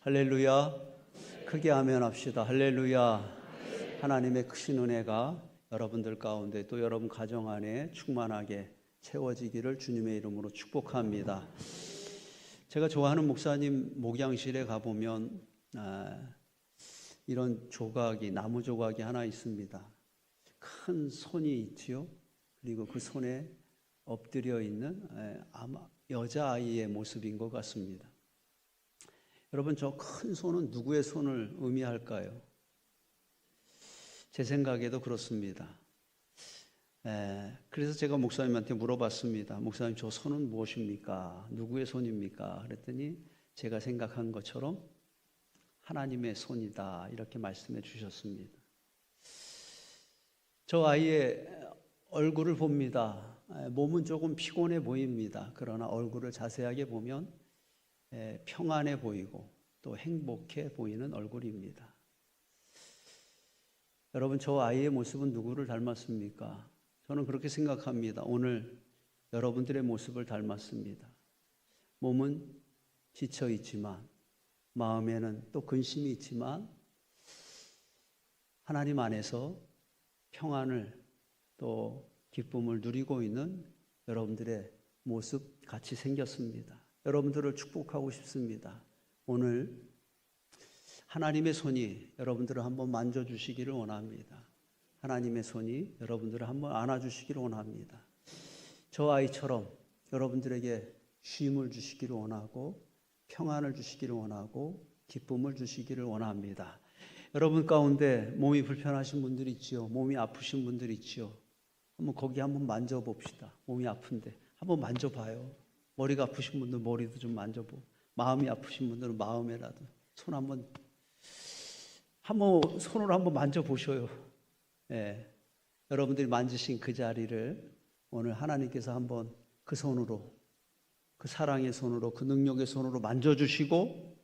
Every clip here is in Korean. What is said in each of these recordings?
할렐루야. 크게 아멘 합시다. 할렐루야. 하나님의 크신 은혜가 여러분들 가운데 또 여러분 가정 안에 충만하게 채워지기를 주님의 이름으로 축복합니다. 제가 좋아하는 목사님 목양실에 가보면 이런 조각이, 나무 조각이 하나 있습니다. 큰 손이 있지요. 그리고 그 손에 엎드려 있는 아마 여자아이의 모습인 것 같습니다. 여러분, 저 큰 손은 누구의 손을 의미할까요? 제 생각에도 그렇습니다. 그래서 제가 목사님한테 물어봤습니다. 목사님, 저 손은 무엇입니까? 누구의 손입니까? 그랬더니 제가 생각한 것처럼 하나님의 손이다, 이렇게 말씀해 주셨습니다. 저 아이의 얼굴을 봅니다. 몸은 조금 피곤해 보입니다. 그러나 얼굴을 자세하게 보면 평안해 보이고 또 행복해 보이는 얼굴입니다. 여러분, 저 아이의 모습은 누구를 닮았습니까? 저는 그렇게 생각합니다. 오늘 여러분들의 모습을 닮았습니다. 몸은 지쳐 있지만 마음에는 또 근심이 있지만 하나님 안에서 평안을 또 기쁨을 누리고 있는 여러분들의 모습 같이 생겼습니다. 여러분들을 축복하고 싶습니다. 오늘 하나님의 손이 여러분들을 한번 만져주시기를 원합니다. 하나님의 손이 여러분들을 한번 안아주시기를 원합니다. 저 아이처럼 여러분들에게 쉼을 주시기를 원하고 평안을 주시기를 원하고 기쁨을 주시기를 원합니다. 여러분 가운데 몸이 불편하신 분들 있지요. 몸이 아프신 분들 있지요. 한번 거기 한번 만져봅시다. 몸이 아픈데 한번 만져봐요. 머리가 아프신 분들 머리도 좀 만져보고, 마음이 아프신 분들은 마음에라도 손 한번 손으로 한번 만져보셔요. 여러분들이 만지신 그 자리를 오늘 하나님께서 한번 그 손으로, 그 사랑의 손으로, 그 능력의 손으로 만져주시고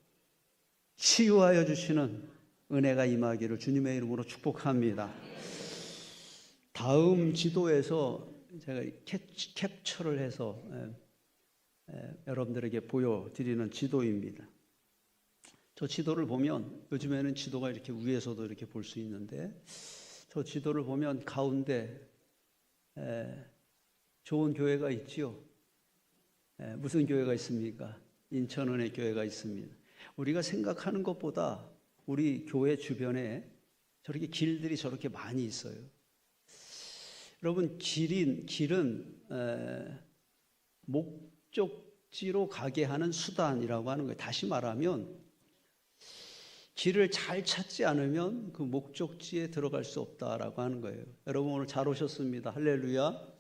치유하여 주시는 은혜가 임하기를 주님의 이름으로 축복합니다. 다음 지도에서 제가 캡처를 해서 여러분들에게 보여드리는 지도입니다. 저 지도를 보면, 요즘에는 지도가 이렇게 위에서도 이렇게 볼 수 있는데, 저 지도를 보면 가운데 좋은 교회가 있지요. 무슨 교회가 있습니까? 인천은혜 교회가 있습니다. 우리가 생각하는 것보다 우리 교회 주변에 저렇게 길들이 저렇게 많이 있어요. 여러분, 길은 목적지로 가게 하는 수단이라고 하는 거예요. 다시 말하면 길을 잘 찾지 않으면 그 목적지에 들어갈 수 없다라고 하는 거예요. 여러분, 오늘 잘 오셨습니다. 할렐루야.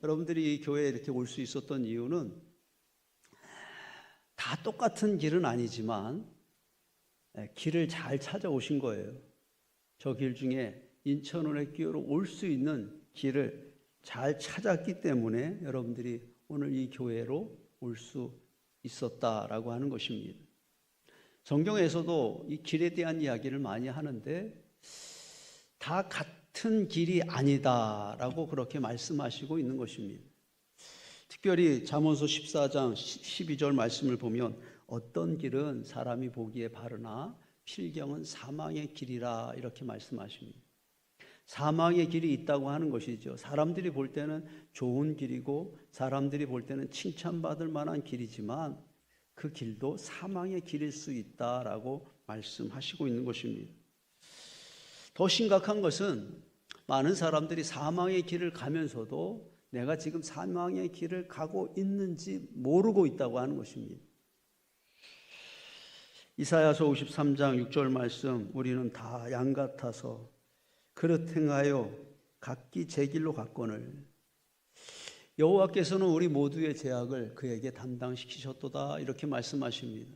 여러분들이 이 교회에 이렇게 올 수 있었던 이유는 다 똑같은 길은 아니지만 길을 잘 찾아오신 거예요. 저 길 중에 인천은혜 교회로 올 수 있는 길을 잘 찾았기 때문에 여러분들이 오늘 이 교회로 올 수 있었다라고 하는 것입니다. 성경에서도 이 길에 대한 이야기를 많이 하는데 다 같은 길이 아니다라고 그렇게 말씀하시고 있는 것입니다. 특별히 잠언서 14장 12절 말씀을 보면 어떤 길은 사람이 보기에 바르나 필경은 사망의 길이라, 이렇게 말씀하십니다. 사망의 길이 있다고 하는 것이죠. 사람들이 볼 때는 좋은 길이고 사람들이 볼 때는 칭찬받을 만한 길이지만 그 길도 사망의 길일 수 있다라고 말씀하시고 있는 것입니다. 더 심각한 것은 많은 사람들이 사망의 길을 가면서도 내가 지금 사망의 길을 가고 있는지 모르고 있다고 하는 것입니다. 이사야서 53장 6절 말씀, 우리는 다 양 같아서 그릇 행하여 각기 제 길로 갔거늘 여호와께서는 우리 모두의 죄악을 그에게 담당시키셨도다, 이렇게 말씀하십니다.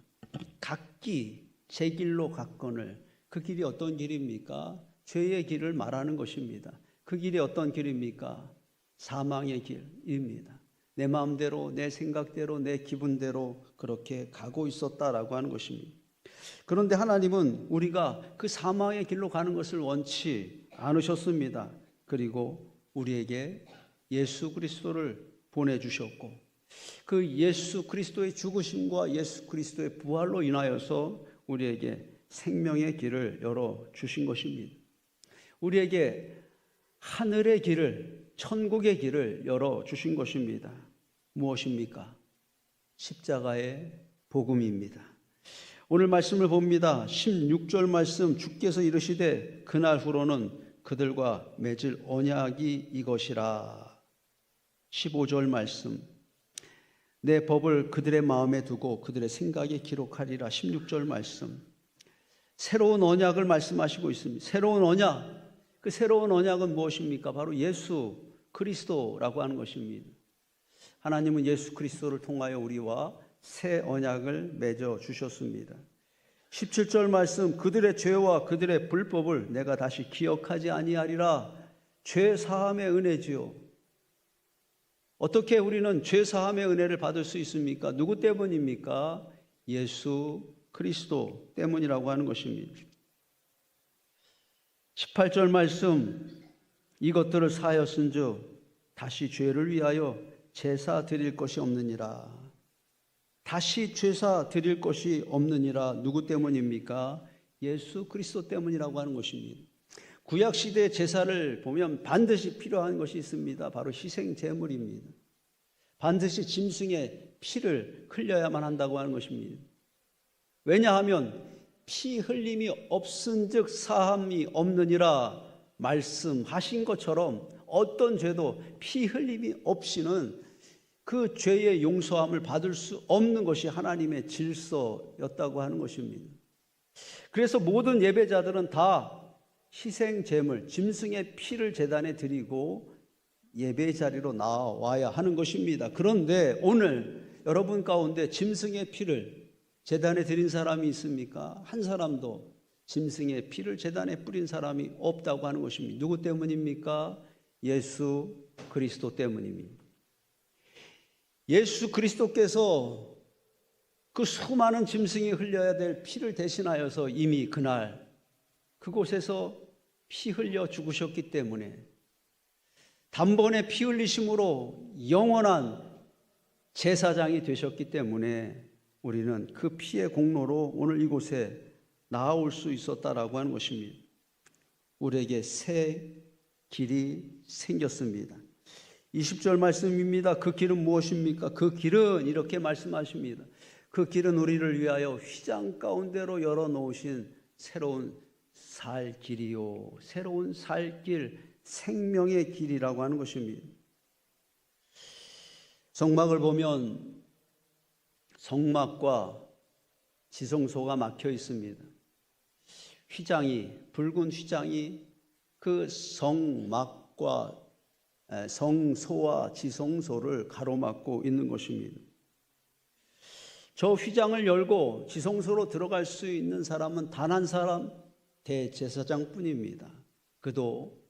각기 제 길로 갔거늘, 그 길이 어떤 길입니까? 죄의 길을 말하는 것입니다. 그 길이 어떤 길입니까? 사망의 길입니다. 내 마음대로, 내 생각대로, 내 기분대로 그렇게 가고 있었다라고 하는 것입니다. 그런데 하나님은 우리가 그 사망의 길로 가는 것을 원치 않으셨습니다. 그리고 우리에게 예수 그리스도를 보내주셨고 그 예수 그리스도의 죽으심과 예수 그리스도의 부활로 인하여서 우리에게 생명의 길을 열어주신 것입니다. 우리에게 하늘의 길을, 천국의 길을 열어주신 것입니다. 무엇입니까? 십자가의 복음입니다. 오늘 말씀을 봅니다. 16절 말씀, 주께서 이르시되 그날 후로는 그들과 맺을 언약이 이것이라. 15절 말씀, 내 법을 그들의 마음에 두고 그들의 생각에 기록하리라. 16절 말씀, 새로운 언약을 말씀하시고 있습니다. 새로운 언약, 그 새로운 언약은 무엇입니까? 바로 예수 그리스도라고 하는 것입니다. 하나님은 예수 그리스도를 통하여 우리와 새 언약을 맺어 주셨습니다. 17절 말씀, 그들의 죄와 그들의 불법을 내가 다시 기억하지 아니하리라. 죄 사함의 은혜지요. 어떻게 우리는 죄 사함의 은혜를 받을 수 있습니까? 누구 때문입니까? 예수 그리스도 때문이라고 하는 것입니다. 18절 말씀, 이것들을 사하였은즉 다시 죄를 위하여 제사 드릴 것이 없느니라. 다시 제사 드릴 것이 없느니라. 누구 때문입니까? 예수 그리스도 때문이라고 하는 것입니다. 구약시대의 제사를 보면 반드시 필요한 것이 있습니다. 바로 희생제물입니다. 반드시 짐승의 피를 흘려야만 한다고 하는 것입니다. 왜냐하면 피 흘림이 없은즉 사함이 없느니라 말씀하신 것처럼 어떤 죄도 피 흘림이 없이는 그 죄의 용서함을 받을 수 없는 것이 하나님의 질서였다고 하는 것입니다. 그래서 모든 예배자들은 다 희생제물, 짐승의 피를 제단에 드리고 예배 자리로 나와야 하는 것입니다. 그런데 오늘 여러분 가운데 짐승의 피를 제단에 드린 사람이 있습니까? 한 사람도 짐승의 피를 제단에 뿌린 사람이 없다고 하는 것입니다. 누구 때문입니까? 예수 그리스도 때문입니다. 예수 그리스도께서 그 수많은 짐승이 흘려야 될 피를 대신하여서 이미 그날 그곳에서 피 흘려 죽으셨기 때문에 단번에 피 흘리심으로 영원한 제사장이 되셨기 때문에 우리는 그 피의 공로로 오늘 이곳에 나아올 수 있었다라고 하는 것입니다. 우리에게 새 길이 생겼습니다. 20절 말씀입니다. 그 길은 무엇입니까? 그 길은 이렇게 말씀하십니다. 그 길은 우리를 위하여 휘장 가운데로 열어놓으신 새로운 살 길이요, 새로운 살 길, 생명의 길이라고 하는 것입니다. 성막을 보면 성막과 지성소가 막혀 있습니다. 휘장이, 붉은 휘장이 그 성막과 성소와 지성소를 가로막고 있는 것입니다. 저 휘장을 열고 지성소로 들어갈 수 있는 사람은 단 한 사람, 대제사장뿐입니다. 그도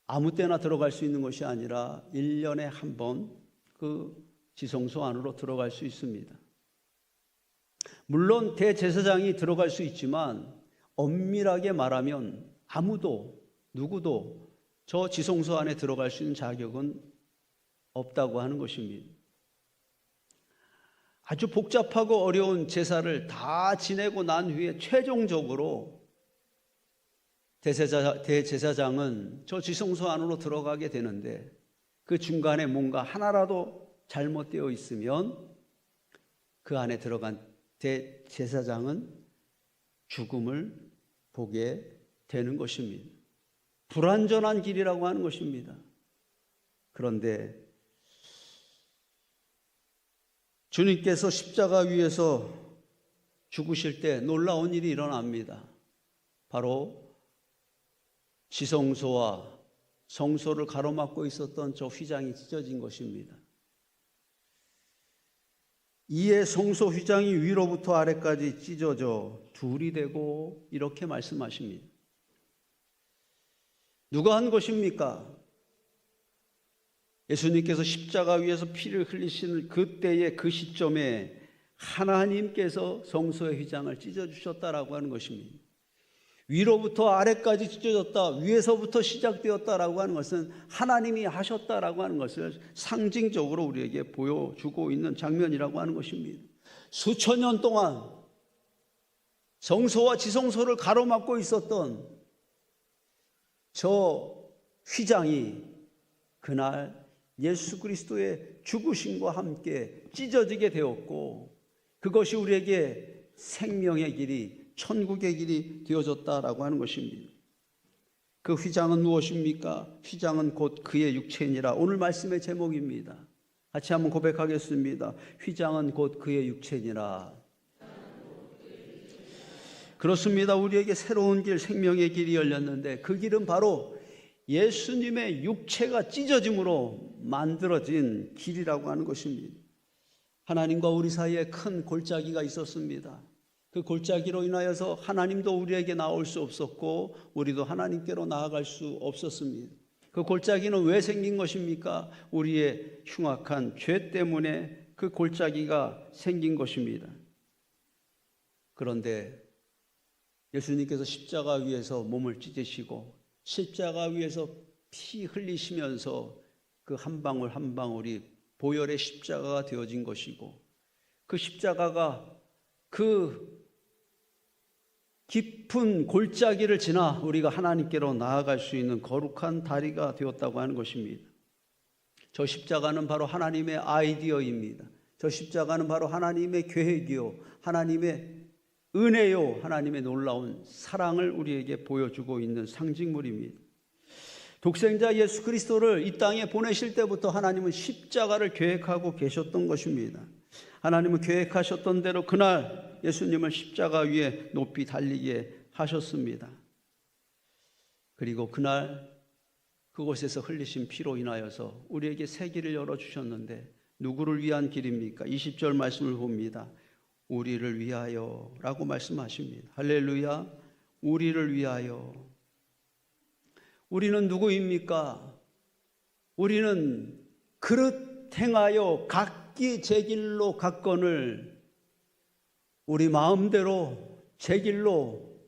아무 때나 들어갈 수 있는 것이 아니라 1년에 한 번 그 지성소 안으로 들어갈 수 있습니다. 물론 대제사장이 들어갈 수 있지만 엄밀하게 말하면 아무도 누구도 저 지성소 안에 들어갈 수 있는 자격은 없다고 하는 것입니다. 아주 복잡하고 어려운 제사를 다 지내고 난 후에 최종적으로 대제사장은 저 지성소 안으로 들어가게 되는데 그 중간에 뭔가 하나라도 잘못되어 있으면 그 안에 들어간 대제사장은 죽음을 보게 되는 것입니다. 불완전한 길이라고 하는 것입니다. 그런데 주님께서 십자가 위에서 죽으실 때 놀라운 일이 일어납니다. 바로 지성소와 성소를 가로막고 있었던 저 휘장이 찢어진 것입니다. 이에 성소 휘장이 위로부터 아래까지 찢어져 둘이 되고 이렇게 말씀하십니다. 누가 한 것입니까? 예수님께서 십자가 위에서 피를 흘리시는 그때의 그 시점에 하나님께서 성소의 휘장을 찢어주셨다라고 하는 것입니다. 위로부터 아래까지 찢어졌다, 위에서부터 시작되었다라고 하는 것은 하나님이 하셨다라고 하는 것을 상징적으로 우리에게 보여주고 있는 장면이라고 하는 것입니다. 수천 년 동안 성소와 지성소를 가로막고 있었던 저 휘장이 그날 예수 그리스도의 죽으심과 함께 찢어지게 되었고, 그것이 우리에게 생명의 길이, 천국의 길이 되어졌다라고 하는 것입니다. 그 휘장은 무엇입니까? 휘장은 곧 그의 육체니라. 오늘 말씀의 제목입니다. 같이 한번 고백하겠습니다. 휘장은 곧 그의 육체니라. 그렇습니다. 우리에게 새로운 길, 생명의 길이 열렸는데 그 길은 바로 예수님의 육체가 찢어짐으로 만들어진 길이라고 하는 것입니다. 하나님과 우리 사이에 큰 골짜기가 있었습니다. 그 골짜기로 인하여서 하나님도 우리에게 나올 수 없었고 우리도 하나님께로 나아갈 수 없었습니다. 그 골짜기는 왜 생긴 것입니까? 우리의 흉악한 죄 때문에 그 골짜기가 생긴 것입니다. 그런데 예수님께서 십자가 위에서 몸을 찢으시고 십자가 위에서 피 흘리시면서 그 한 방울 한 방울이 보혈의 십자가가 되어진 것이고, 그 십자가가 그 깊은 골짜기를 지나 우리가 하나님께로 나아갈 수 있는 거룩한 다리가 되었다고 하는 것입니다. 저 십자가는 바로 하나님의 아이디어입니다. 저 십자가는 바로 하나님의 계획이요, 하나님의 은혜요, 하나님의 놀라운 사랑을 우리에게 보여주고 있는 상징물입니다. 독생자 예수 그리스도를 이 땅에 보내실 때부터 하나님은 십자가를 계획하고 계셨던 것입니다. 하나님은 계획하셨던 대로 그날 예수님을 십자가 위에 높이 달리게 하셨습니다. 그리고 그날 그곳에서 흘리신 피로 인하여서 우리에게 새 길을 열어주셨는데, 누구를 위한 길입니까? 20절 말씀을 봅니다. 우리를 위하여 라고 말씀하십니다. 할렐루야. 우리를 위하여. 우리는 누구입니까? 우리는 그릇 행하여 각기 제 길로 갔거늘, 우리 마음대로 제 길로,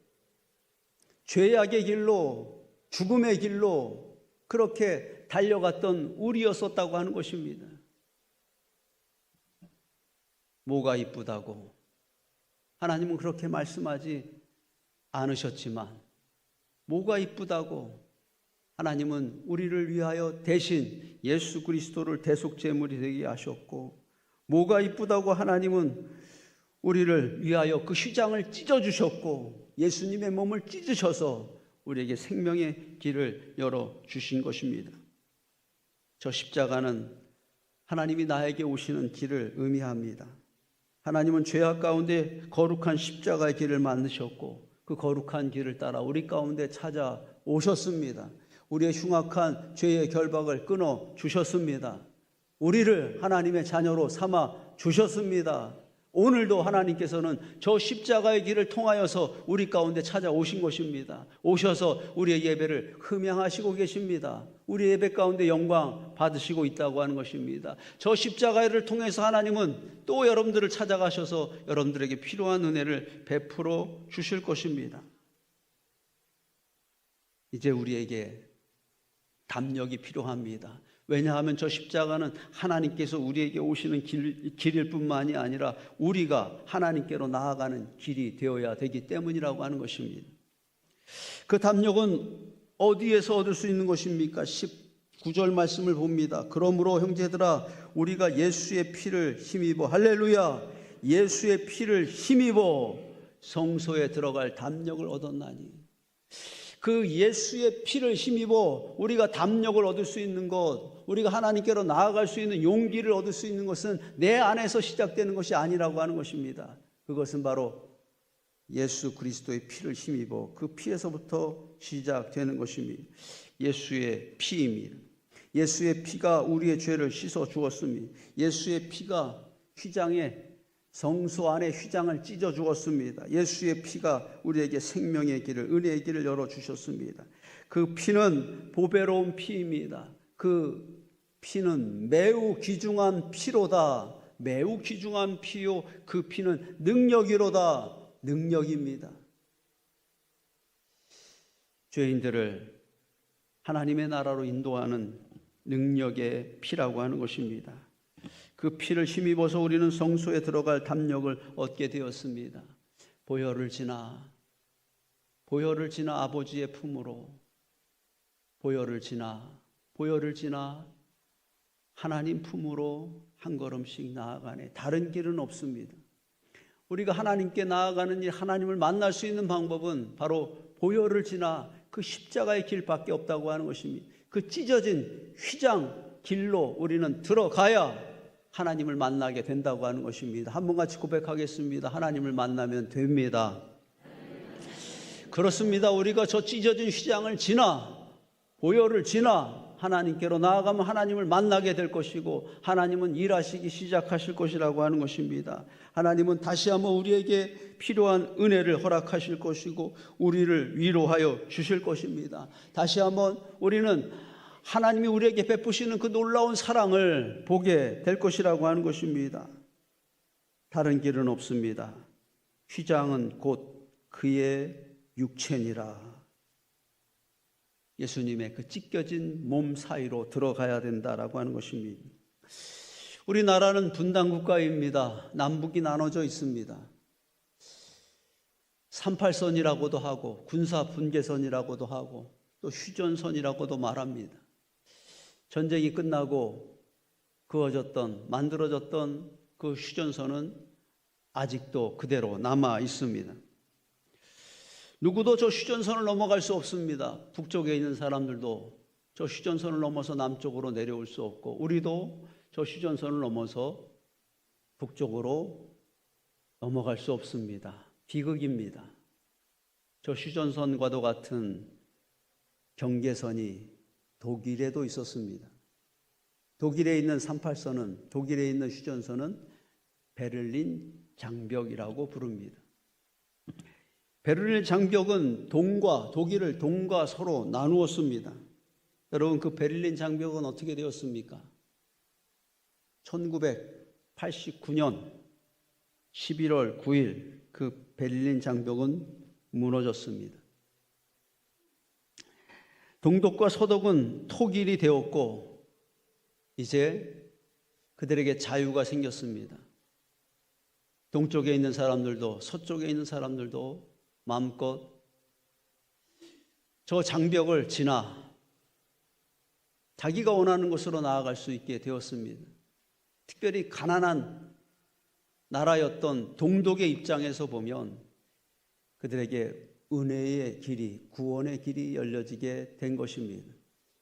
죄악의 길로, 죽음의 길로 그렇게 달려갔던 우리였었다고 하는 것입니다. 뭐가 이쁘다고? 하나님은 그렇게 말씀하지 않으셨지만, 뭐가 이쁘다고? 하나님은 우리를 위하여 대신 예수 그리스도를 대속제물이 되게 하셨고, 뭐가 이쁘다고? 하나님은 우리를 위하여 그 휘장을 찢어주셨고 예수님의 몸을 찢으셔서 우리에게 생명의 길을 열어주신 것입니다. 저 십자가는 하나님이 나에게 오시는 길을 의미합니다. 하나님은 죄악 가운데 거룩한 십자가의 길을 만드셨고 그 거룩한 길을 따라 우리 가운데 찾아오셨습니다. 우리의 흉악한 죄의 결박을 끊어 주셨습니다. 우리를 하나님의 자녀로 삼아 주셨습니다. 오늘도 하나님께서는 저 십자가의 길을 통하여서 우리 가운데 찾아오신 것입니다. 오셔서 우리의 예배를 흠양하시고 계십니다. 우리 예배 가운데 영광 받으시고 있다고 하는 것입니다. 저 십자가를 통해서 하나님은 또 여러분들을 찾아가셔서 여러분들에게 필요한 은혜를 베풀어 주실 것입니다. 이제 우리에게 담력이 필요합니다. 왜냐하면 저 십자가는 하나님께서 우리에게 오시는 길일 뿐만이 아니라 우리가 하나님께로 나아가는 길이 되어야 되기 때문이라고 하는 것입니다. 그 담력은 어디에서 얻을 수 있는 것입니까? 19절 말씀을 봅니다. 그러므로 형제들아 우리가 예수의 피를 힘입어, 할렐루야, 예수의 피를 힘입어 성소에 들어갈 담력을 얻었나니. 그 예수의 피를 힘입어 우리가 담력을 얻을 수 있는 것, 우리가 하나님께로 나아갈 수 있는 용기를 얻을 수 있는 것은 내 안에서 시작되는 것이 아니라고 하는 것입니다. 그것은 바로 예수 그리스도의 피를 힘입어 그 피에서부터 시작되는 것입니다. 예수의 피입니다. 예수의 피가 우리의 죄를 씻어 주었습니다. 예수의 피가 휘장에, 성소 안에 휘장을 찢어 주었습니다. 예수의 피가 우리에게 생명의 길을, 은혜의 길을 열어주셨습니다. 그 피는 보배로운 피입니다. 그 피는 매우 귀중한 피로다. 매우 귀중한 피요, 그 피는 능력이로다. 능력입니다. 죄인들을 하나님의 나라로 인도하는 능력의 피라고 하는 것입니다. 그 피를 힘입어서 우리는 성소에 들어갈 담력을 얻게 되었습니다. 보혈을 지나 아버지의 품으로 보혈을 지나 하나님 품으로 한 걸음씩 나아가네. 다른 길은 없습니다. 우리가 하나님께 나아가는 일, 하나님을 만날 수 있는 방법은 바로 보혈을 지나 그 십자가의 길밖에 없다고 하는 것입니다. 그 찢어진 휘장 길로 우리는 들어가야 하나님을 만나게 된다고 하는 것입니다. 한번 같이 고백하겠습니다. 하나님을 만나면 됩니다. 그렇습니다. 우리가 저 찢어진 휘장을 지나 보혈을 지나 하나님께로 나아가면 하나님을 만나게 될 것이고 하나님은 일하시기 시작하실 것이라고 하는 것입니다. 하나님은 다시 한번 우리에게 필요한 은혜를 허락하실 것이고 우리를 위로하여 주실 것입니다. 다시 한번 우리는 하나님이 우리에게 베푸시는 그 놀라운 사랑을 보게 될 것이라고 하는 것입니다. 다른 길은 없습니다. 휘장은 곧 그의 육체니라. 예수님의 그 찢겨진 몸 사이로 들어가야 된다라고 하는 것입니다. 우리나라는 분단 국가입니다. 남북이 나눠져 있습니다. 38선이라고도 하고 군사 분계선이라고도 하고 또 휴전선이라고도 말합니다. 전쟁이 끝나고 만들어졌던 그 휴전선은 아직도 그대로 남아 있습니다. 누구도 저 휴전선을 넘어갈 수 없습니다. 북쪽에 있는 사람들도 저 휴전선을 넘어서 남쪽으로 내려올 수 없고 우리도 저 휴전선을 넘어서 북쪽으로 넘어갈 수 없습니다. 비극입니다. 저 휴전선과도 같은 경계선이 독일에도 있었습니다. 독일에 있는 38선은, 독일에 있는 휴전선은 베를린 장벽이라고 부릅니다. 베를린 장벽은 독일을 동과 서로 나누었습니다. 여러분, 그 베를린 장벽은 어떻게 되었습니까? 1989년 11월 9일 그 베를린 장벽은 무너졌습니다. 동독과 서독은 통일이 되었고 이제 그들에게 자유가 생겼습니다. 동쪽에 있는 사람들도 서쪽에 있는 사람들도 마음껏 저 장벽을 지나 자기가 원하는 곳으로 나아갈 수 있게 되었습니다. 특별히 가난한 나라였던 동독의 입장에서 보면 그들에게 은혜의 길이, 구원의 길이 열려지게 된 것입니다.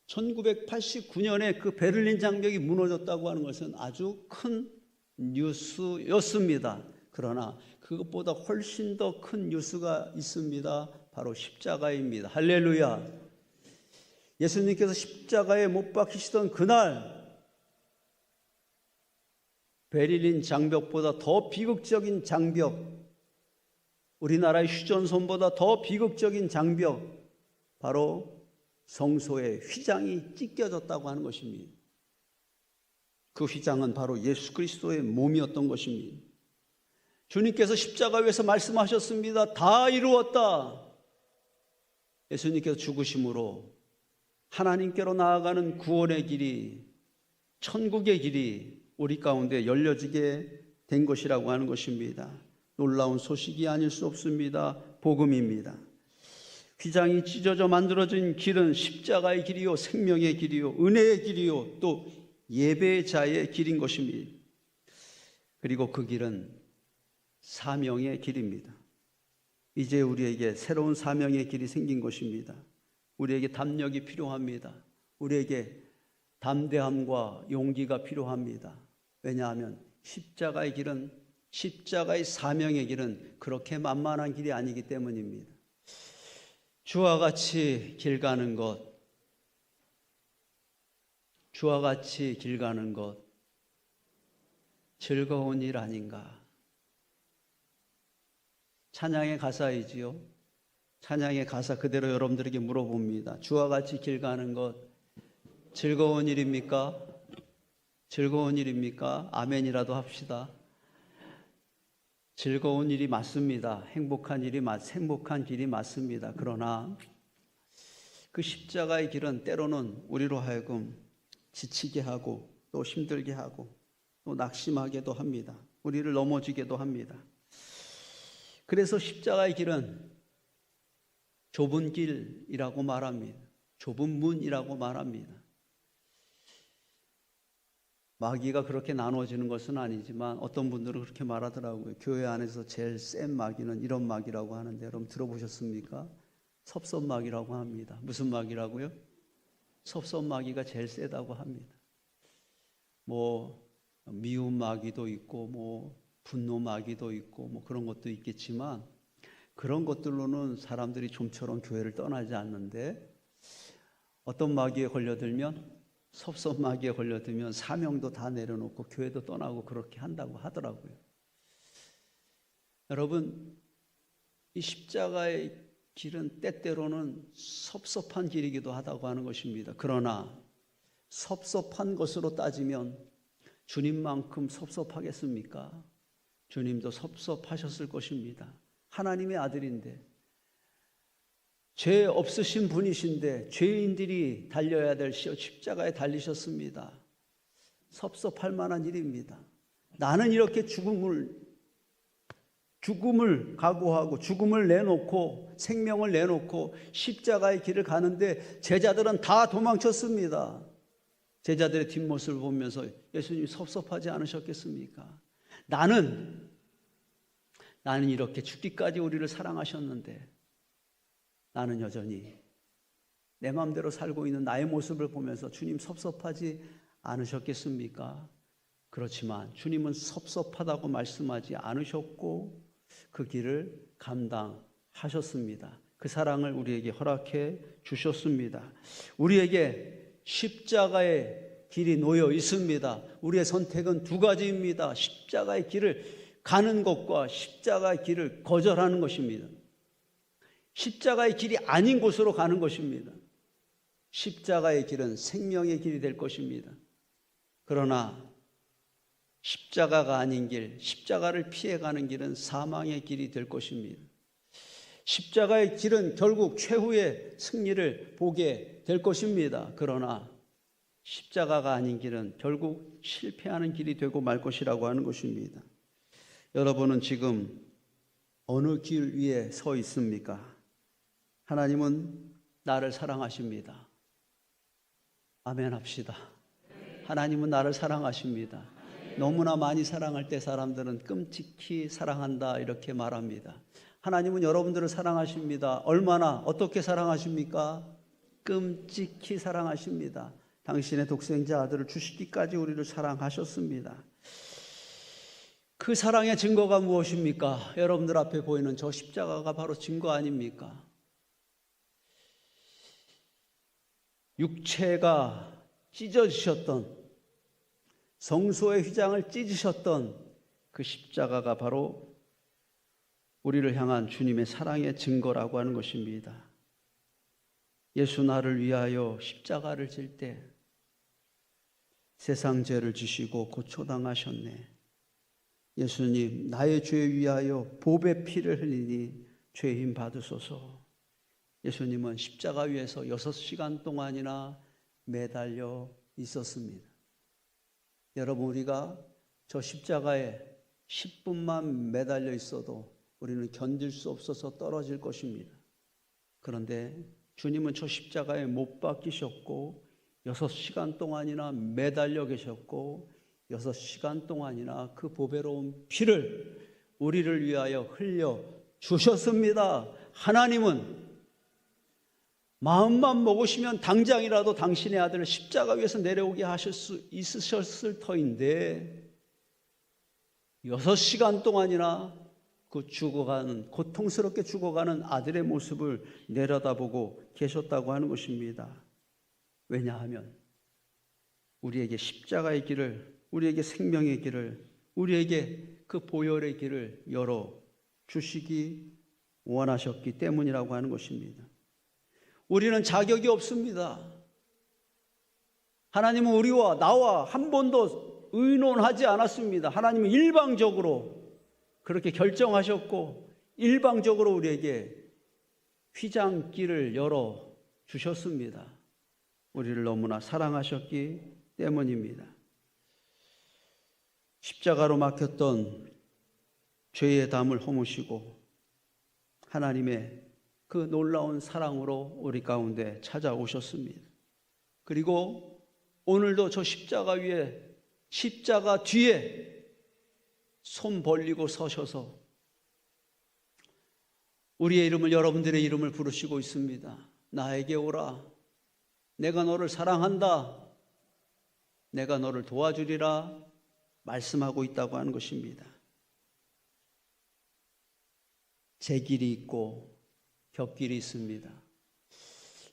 1989년에 그 베를린 장벽이 무너졌다고 하는 것은 아주 큰 뉴스였습니다. 그러나 그것보다 훨씬 더 큰 뉴스가 있습니다. 바로 십자가입니다. 할렐루야. 예수님께서 십자가에 못 박히시던 그날 베를린 장벽보다 더 비극적인 장벽, 우리나라의 휴전선보다 더 비극적인 장벽, 바로 성소의 휘장이 찢겨졌다고 하는 것입니다. 그 휘장은 바로 예수 그리스도의 몸이었던 것입니다. 주님께서 십자가 위에서 말씀하셨습니다. 다 이루었다. 예수님께서 죽으심으로 하나님께로 나아가는 구원의 길이, 천국의 길이 우리 가운데 열려지게 된 것이라고 하는 것입니다. 놀라운 소식이 아닐 수 없습니다. 복음입니다. 휘장이 찢어져 만들어진 길은 십자가의 길이요, 생명의 길이요, 은혜의 길이요, 또 예배자의 길인 것입니다. 그리고 그 길은 사명의 길입니다. 이제 우리에게 새로운 사명의 길이 생긴 것입니다. 우리에게 담력이 필요합니다. 우리에게 담대함과 용기가 필요합니다. 왜냐하면 십자가의 길은, 십자가의 사명의 길은 그렇게 만만한 길이 아니기 때문입니다. 주와 같이 길 가는 것, 주와 같이 길 가는 것 즐거운 일 아닌가? 찬양의 가사이지요. 찬양의 가사 그대로 여러분들에게 물어봅니다. 주와 같이 길 가는 것 즐거운 일입니까? 즐거운 일입니까? 아멘이라도 합시다. 즐거운 일이 맞습니다. 행복한 길이 맞습니다. 그러나 그 십자가의 길은 때로는 우리로 하여금 지치게 하고 또 힘들게 하고 또 낙심하게도 합니다. 우리를 넘어지게도 합니다. 그래서 십자가의 길은 좁은 길이라고 말합니다. 좁은 문이라고 말합니다. 마귀가 그렇게 나눠지는 것은 아니지만 어떤 분들은 그렇게 말하더라고요. 교회 안에서 제일 센 마귀는 이런 마귀라고 하는데 여러분 들어보셨습니까? 섭섭마귀라고 합니다. 무슨 마귀라고요? 섭섭마귀가 제일 세다고 합니다. 뭐 미움 마귀도 있고 뭐 분노 마귀도 있고 뭐 그런 것도 있겠지만 그런 것들로는 사람들이 좀처럼 교회를 떠나지 않는데 어떤 마귀에 걸려들면 섭섭마귀에 걸려들면 사명도 다 내려놓고 교회도 떠나고 그렇게 한다고 하더라고요. 여러분, 이 십자가의 길은 때때로는 섭섭한 길이기도 하다고 하는 것입니다. 그러나 섭섭한 것으로 따지면 주님만큼 섭섭하겠습니까? 주님도 섭섭하셨을 것입니다. 하나님의 아들인데 죄 없으신 분이신데 죄인들이 달려야 될 십자가에 달리셨습니다. 섭섭할 만한 일입니다. 나는 이렇게 죽음을 각오하고 죽음을 내놓고 생명을 내놓고 십자가의 길을 가는데 제자들은 다 도망쳤습니다. 제자들의 뒷모습을 보면서 예수님 섭섭하지 않으셨겠습니까? 나는 이렇게 죽기까지 우리를 사랑하셨는데 나는 여전히 내 마음대로 살고 있는 나의 모습을 보면서 주님 섭섭하지 않으셨겠습니까? 그렇지만 주님은 섭섭하다고 말씀하지 않으셨고 그 길을 감당하셨습니다. 그 사랑을 우리에게 허락해 주셨습니다. 우리에게 십자가의 길이 놓여 있습니다. 우리의 선택은 두 가지입니다. 십자가의 길을 가는 것과 십자가의 길을 거절하는 것입니다. 십자가의 길이 아닌 곳으로 가는 것입니다. 십자가의 길은 생명의 길이 될 것입니다. 그러나 십자가가 아닌 길, 십자가를 피해가는 길은 사망의 길이 될 것입니다. 십자가의 길은 결국 최후의 승리를 보게 될 것입니다. 그러나 십자가가 아닌 길은 결국 실패하는 길이 되고 말 것이라고 하는 것입니다. 여러분은 지금 어느 길 위에 서 있습니까? 하나님은 나를 사랑하십니다. 아멘 합시다. 하나님은 나를 사랑하십니다. 너무나 많이 사랑할 때 사람들은 끔찍히 사랑한다 이렇게 말합니다. 하나님은 여러분들을 사랑하십니다. 얼마나 어떻게 사랑하십니까? 끔찍히 사랑하십니다. 당신의 독생자 아들을 주시기까지 우리를 사랑하셨습니다. 그 사랑의 증거가 무엇입니까? 여러분들 앞에 보이는 저 십자가가 바로 증거 아닙니까? 육체가 찢어지셨던 성소의 휘장을 찢으셨던 그 십자가가 바로 우리를 향한 주님의 사랑의 증거라고 하는 것입니다. 예수 나를 위하여 십자가를 질 때 세상 죄를 지시고 고초당하셨네. 예수님 나의 죄 위하여 보배 피를 흘리니 죄인 받으소서. 예수님은 십자가 위에서 6시간 동안이나 매달려 있었습니다. 여러분 우리가 저 십자가에 10분만 매달려 있어도 우리는 견딜 수 없어서 떨어질 것입니다. 그런데 주님은 저 십자가에 못 박히셨고 6시간 동안이나 매달려 계셨고 6시간 동안이나 그 보배로운 피를 우리를 위하여 흘려 주셨습니다. 하나님은 마음만 먹으시면 당장이라도 당신의 아들을 십자가 위에서 내려오게 하실 수 있으셨을 터인데 6시간 동안이나 그 죽어가는 고통스럽게 죽어가는 아들의 모습을 내려다보고 계셨다고 하는 것입니다. 왜냐하면 우리에게 십자가의 길을, 우리에게 생명의 길을, 우리에게 그 보혈의 길을 열어 주시기 원하셨기 때문이라고 하는 것입니다. 우리는 자격이 없습니다. 하나님은 우리와 나와 한 번도 의논하지 않았습니다. 하나님은 일방적으로 그렇게 결정하셨고 일방적으로 우리에게 휘장길을 열어 주셨습니다. 우리를 너무나 사랑하셨기 때문입니다. 십자가로 막혔던 죄의 담을 허무시고 하나님의 그 놀라운 사랑으로 우리 가운데 찾아오셨습니다. 그리고 오늘도 저 십자가 위에, 십자가 뒤에 손 벌리고 서셔서 우리의 이름을, 여러분들의 이름을 부르시고 있습니다. 나에게 오라. 내가 너를 사랑한다. 내가 너를 도와주리라 말씀하고 있다고 하는 것입니다. 제길이 있고 곁길이 있습니다.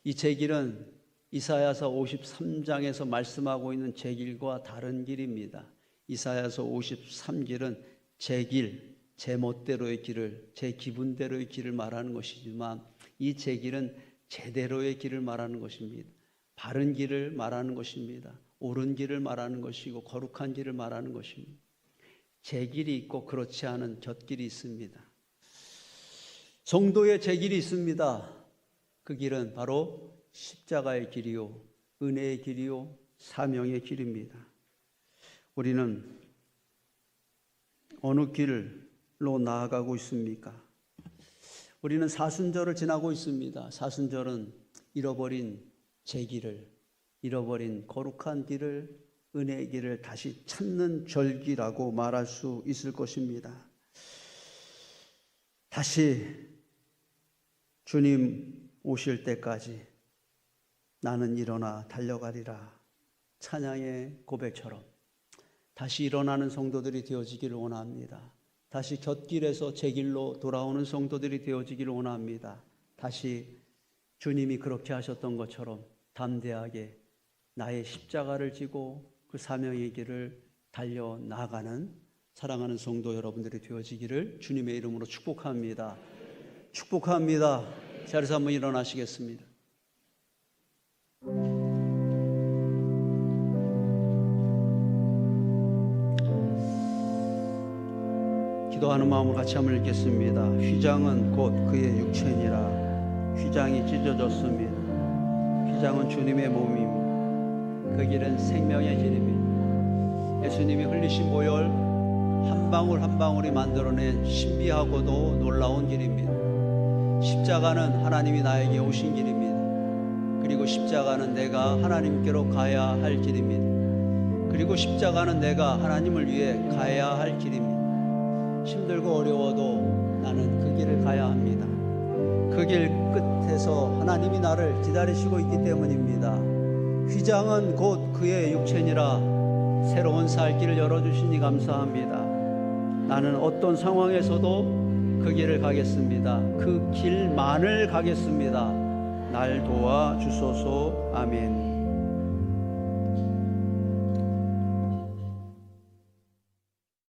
이 제길은 이사야서 53장에서 말씀하고 있는 제길과 다른 길입니다. 이사야서 53길은 제 길, 제 멋대로의 길을, 제 기분대로의 길을 말하는 것이지만 이 제길은 제대로의 길을 말하는 것입니다. 바른 길을 말하는 것입니다. 옳은 길을 말하는 것이고 거룩한 길을 말하는 것입니다. 제길이 있고 그렇지 않은 곁길이 있습니다. 성도의 제길이 있습니다. 그 길은 바로 십자가의 길이요, 은혜의 길이요, 사명의 길입니다. 우리는 어느 길로 나아가고 있습니까? 우리는 사순절을 지나고 있습니다. 사순절은 잃어버린 제길을, 잃어버린 거룩한 길을, 은혜의 길을 다시 찾는 절기라고 말할 수 있을 것입니다. 다시 주님 오실 때까지 나는 일어나 달려가리라, 찬양의 고백처럼 다시 일어나는 성도들이 되어지기를 원합니다. 다시 곁길에서 제 길로 돌아오는 성도들이 되어지기를 원합니다. 다시 주님이 그렇게 하셨던 것처럼 담대하게 나의 십자가를 지고 그 사명의 길을 달려나가는 사랑하는 성도 여러분들이 되어지기를 주님의 이름으로 축복합니다. 축복합니다. 자리에서 한번 일어나시겠습니다. 기도하는 마음으로 같이 한번 읽겠습니다. 휘장은 곧 그의 육체니라. 휘장이 찢어졌습니다. 휘장은 주님의 몸입니다. 그 길은 생명의 길입니다. 예수님이 흘리신 보혈 한 방울 한 방울이 만들어낸 신비하고도 놀라운 길입니다. 십자가는 하나님이 나에게 오신 길입니다. 그리고 십자가는 내가 하나님께로 가야 할 길입니다. 그리고 십자가는 내가 하나님을 위해 가야 할 길입니다. 힘들고 어려워도 나는 그 길을 가야 합니다. 그 길 끝에서 하나님이 나를 기다리시고 있기 때문입니다. 휘장은 곧 그의 육체니라. 새로운 살 길을 열어주시니 감사합니다. 나는 어떤 상황에서도 그 길을 가겠습니다. 그 길만을 가겠습니다. 날 도와주소서. 아멘.